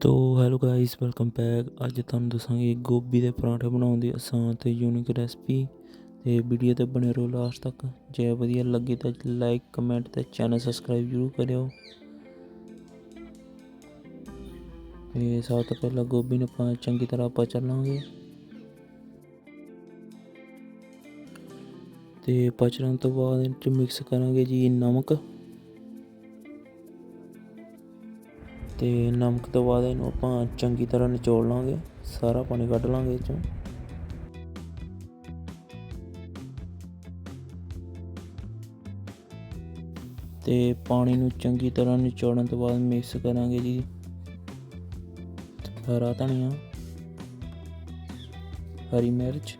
ਤੋ hello guys, welcome back. ਅੱਜ ਤੁਹਾਨੂੰ ਦੱਸਾਂਗੇ ਗੋਭੀ ਦੇ ਪਰਾਂਠੇ ਬਣਾਉਣ ਦੀ ਆਸਾਨ ਤੇ ਯੂਨੀਕ ਰੈਸਪੀ। ਤੇ ਵੀਡੀਓ ਤੇ ਬਣੇ ਰਹੋ ਲਾਸਟ ਤੱਕ। ਜੇ ਵਧੀਆ ਲੱਗੀ ਤਾਂ ਲਾਈਕ ਕਮੈਂਟ ਤੇ ਚੈਨਲ ਸਬਸਕ੍ਰਾਈਬ ਜ਼ਰੂਰ ਕਰਿਓ। ਤੇ ਸਭ ਤੋਂ ਪਹਿਲਾਂ ਗੋਭੀ ਨੂੰ ਆਪਾਂ ਚੰਗੀ ਤਰ੍ਹਾਂ ਪਚਲ ਲਾਂਗੇ। ਤੇ ਪਚਣ ਤੋਂ ਬਾਅਦ ਇਹ 'ਚ ਮਿਕਸ ਕਰਾਂਗੇ ਜੀ ਨਮਕ। ਤੇ ਨਮਕ ਤੋਂ ਬਾਅਦ ਇਹਨੂੰ ਆਪਾਂ ਚੰਗੀ ਤਰ੍ਹਾਂ ਨਿਚੋੜ ਲਾਂਗੇ, ਸਾਰਾ ਪਾਣੀ ਕੱਢ ਲਾਂਗੇ ਇਹ 'ਚੋਂ। ਤੇ ਪਾਣੀ ਨੂੰ ਚੰਗੀ ਤਰ੍ਹਾਂ ਨਿਚੋੜਨ ਤੋਂ ਬਾਅਦ ਮਿਕਸ ਕਰਾਂਗੇ ਜੀ ਹਰਾ ਧਨੀਆ, ਹਰੀ ਮਿਰਚ।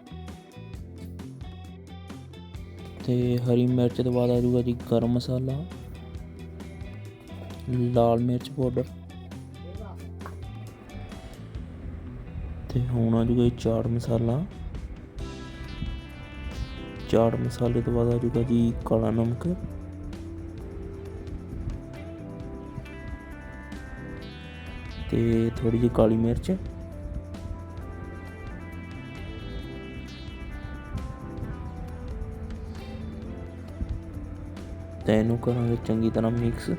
ਤੇ ਹਰੀ ਮਿਰਚ ਤੋਂ ਬਾਅਦ ਆ ਜਾਊਗਾ ਜੀ ਗਰਮ ਮਸਾਲਾ, ਲਾਲ ਮਿਰਚ ਪਾਊਡਰ। ਤੇ ਹੁਣ ਆ ਜਾਊਗਾ ਜੀ ਚਾਟ ਮਸਾਲਾ। ਚਾਟ ਮਸਾਲੇ ਤੋਂ ਬਾਅਦ ਆ ਜਾਊਗਾ ਜੀ ਕਾਲਾ ਨਮਕ। ਤੇ ਥੋੜੀ ਜਿਹੀ ਕਾਲੀ ਮਿਰਚ। ਤੇ ਇਹਨੂੰ ਕਰਾਂਗੇ ਚੰਗੀ ਤਰ੍ਹਾਂ ਮਿਕਸ।